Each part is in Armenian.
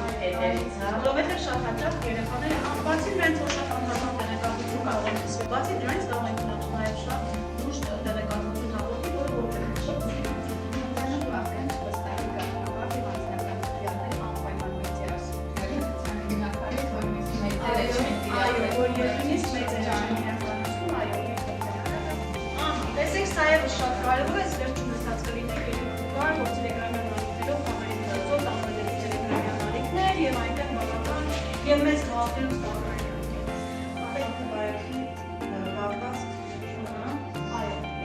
Որովհետև շատ հաճախ երեխաները բացի դրանից որ շատ անհատական տեղեկատվություն կարող են տեսնել, բացի դրանից կարող են ունենալ նաև շատ լուրջ տեղեկատվություն հավաքի, որը որտեղ շատ տեսեք, սա ևս շատ կարևոր է, վերջում նստած կլինեք կար, որ տելեգրամյան ալիքներով համերին ծոցով տանվելով տելեգրամյան ալիքներ և այնտեղ բավական և մեծ խաղաղներում ստավորային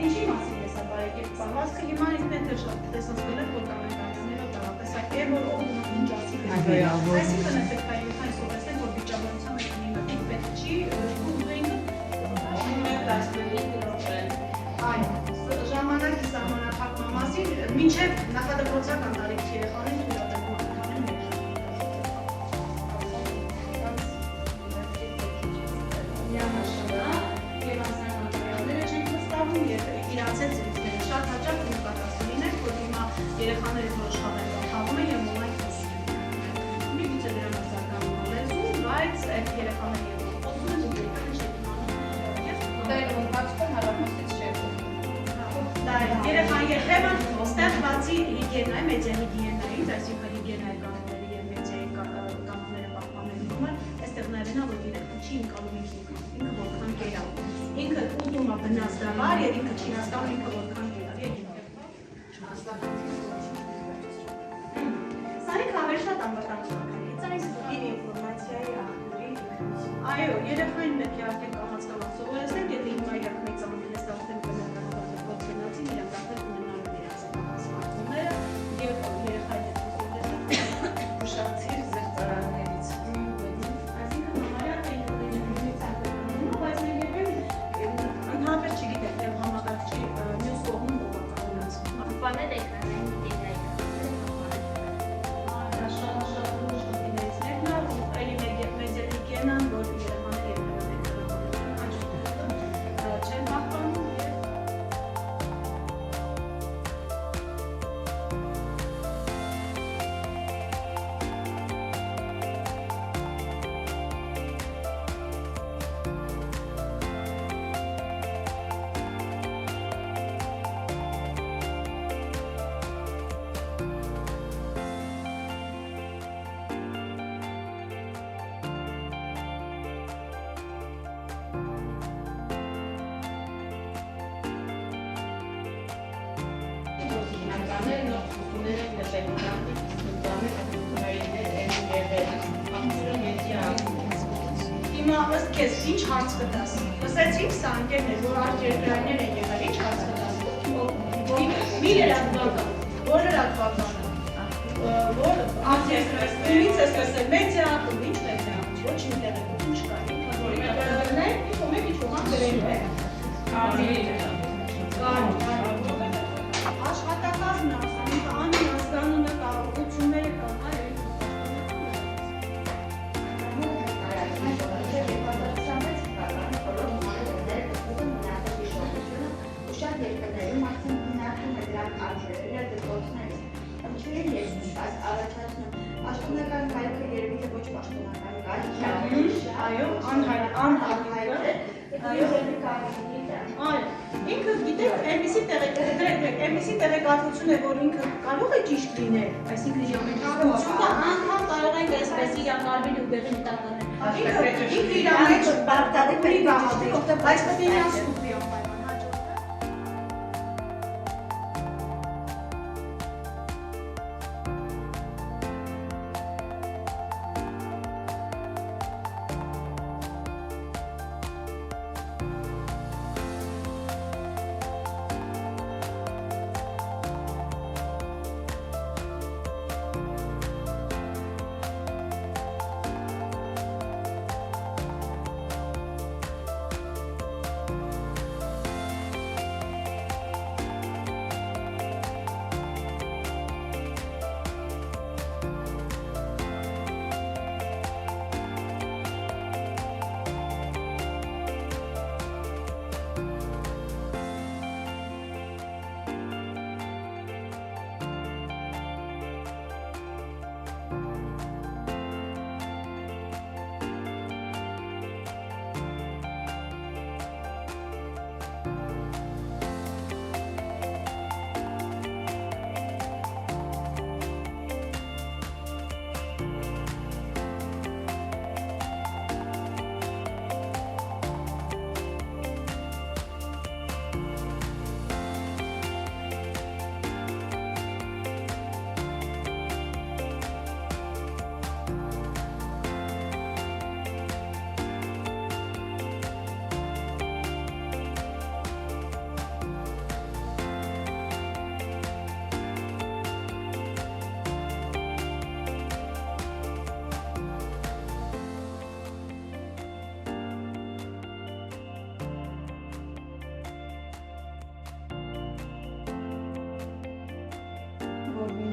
ինչի մասին է սա բարեկետ պահվածքը, հիմա ինքնեն դեր շատ տեսած գլեր, որ կամենկանյաներով դավատեսակ է, որ ով ինջացի այսինքն էֆեկտային քանի սովեսեն, որ վիճաբանության մեկնի մտիկ պետք չի ուղրինգը ժամանակի սահմանափակման մասին մինչև նախադպրոցական տարիքի երեխաներին թույլատրվում անգամեն մեկ և անձնական տվյալները չենք վստահում և իրանցել ծրիցները շատ հաճախ նկատացու լինենք, որ հիմա երեխաներից որոշ խաղեր խաղում են և մոլայն խոսում են։ Միգուցե դրա մասնականում լեզու, բայց այդ երեխաները և խոսում են ու երեխաները չեք Երեխան երբեմն ստեղ բացի հիգիենայի, մեդիա հիգիենայից, այսինքն հիգիենայի կանոնների և մեդիայի կանոնները պահպանելու համար, այստեղ նաև նա, որ երեխան չի ընկալում ինքը որքան կերավ։ Ինքը ուտում է բնազդավար և ինքը չի հասկանում ինքը որքան կերավ։ Սարիք ավելի շատ անվտանգությունից, այս ինֆորմացիայի աղբյուրի այո, երեխային պետք է արդեն կամաց սովորեցնենք, եթե հիմա իրակ մեծ ամենես արդեն կնացին իրենք արդեն ունենալու իրենց սմարթֆոնները և երեխայի դեպքում ուշացիր զեղծարաններից այսինքն համարյա թե ինքնուրույնությունից անկրկնումը, բայց մենք երբեմն ընդհանրապես չգիտենք, թե համակարգչի մյուս կողմում ով է կանգնած։ Պանել էկրանային դիզայնը շատ լուրջ խնդիրներից մեկն է, էլի մեդիա հիգիենան, որ երեխաները չեն պահպանում Հիմա ըստ քեզ ինչ հարց կտաս։ Լսեցինք սա ընկերներ, որ արտերկրայիններ են եղել, ինչ հարց կտաս։ Մի լրատվական, որ լրատվականը, որ արտերկրայինից ես լսել մեդիա, ինչ մեդիա, ոչ ինչ տեղեկություն չկա, որ դրնել, մեկ ինչ ոման գրելու է։ Աշխատակազմն է, անի ազգանունը կա, ուղղությունները կա, Պաշտոնական կայքը երևի թե ոչ պաշտոնական կայք այո, անհայտ ինքը գիտեք, այնպիսի տեղեկատվություն է, որ ինքը կարող է ճիշտ լինել, այսինքն ժամանակահատվածը անգամ կարող ենք այսպես իրականացնել ու բեղի մտածել։ Ինքը իր մեջ բարտադրի բաղադրի, բայց պետք է ասուպի անպայման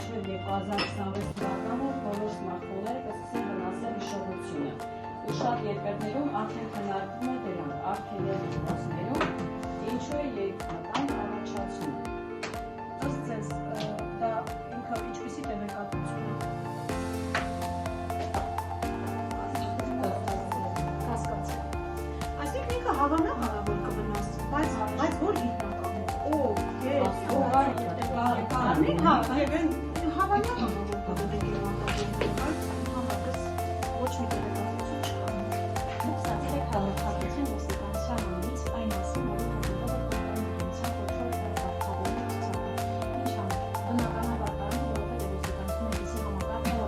մինչև 2026 թվականը բոլոր սմարթֆոնները կսկսեն վնասել հիշողությունը։ Ու շատ երկրներում արդեն քննարկվում է դրան, արգելել դպրոցներում, ինչու է երեխական առաջացումը։ Ըստ ձեզ դա ինքը ինչպիսի տեղեկատվություն է։ Հասկացա։ Այսինքն ինքը հավանական է, որ կվնասի, բայց որ հավանական է, որ կվնասի, բայց համակարգս ոչ մի տեղեկատվություն չկա։ Ստացել եք հաղորդակցություն ոստիկանության անունից այն մասին, որ ինքնության կոչվող հաղորդակցավորի ցուցակը։ Ինչ ան, բնականաբար կարում, որովհետև ոստիկանությունը դիսի համակարգը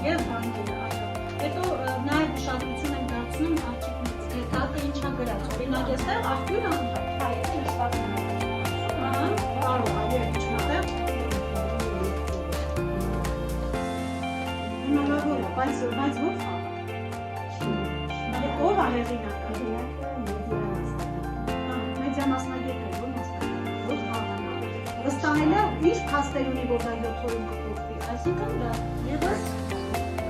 Եվ բանկերը, այո։ Հետո նաև ուշադրություն ենք դարձնում աղջիկների դատը ինչա գրած։ Օրինակ այստեղ աղբյուրը հայերը նշված են։ կարող է եւ իջնատեղ հնարավոր է, բայց ո՞վ է։ Ո՞վ է հեղինակը։ Մեդիա մասնագետը ո՞ր մասնագետը, ո՞ր խաղանա։ Վստահելը ինչ փաստեր ունի, որ դա 7 օրում կփոխվի։ Այսինքն դա եւս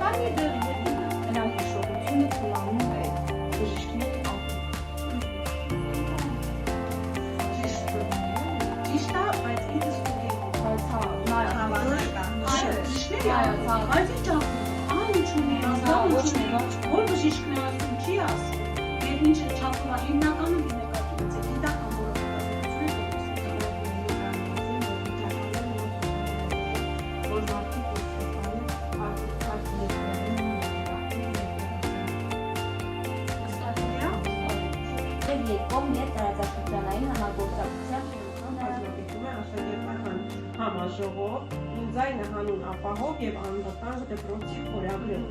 կան դեռ Նրանք հիշողությունը թույլանում է բժիշկների ճիշտ է, բայց ինքը ստուգել է։ բայց հա, Հավանական։ Բայց ինչ ան ինչ ունի, որ բժիշկն է ասում, չի ասում։ Եվ ինչ չափում է հիմնականում գինեկատվից է, գիտական Երկկողմ և տարածաշրջանային համագործակցության Կազմակերպում է աշակերտական համաժողով, ինձայն հանուն ապահով և անվտանգ դպրոցի խորագրով։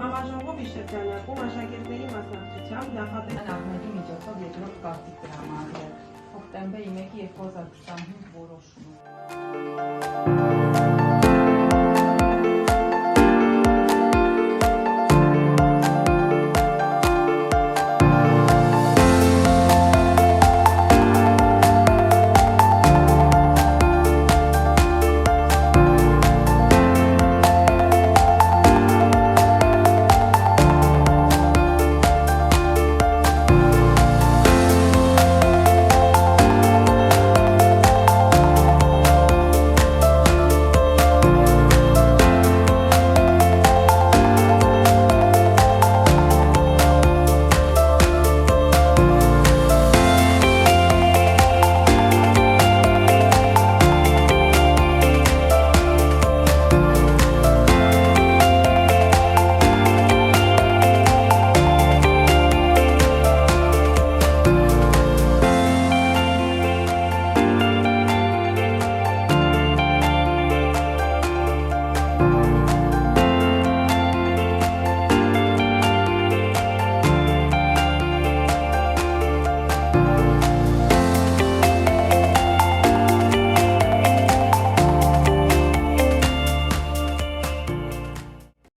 Համաժողովի շրջանակում աշակերտների մասնակցությամբ նախագծի միջոցով երկրորդ կարծիք տրամադրել հոկտեմբերի 1-ի 2025 որոշումը։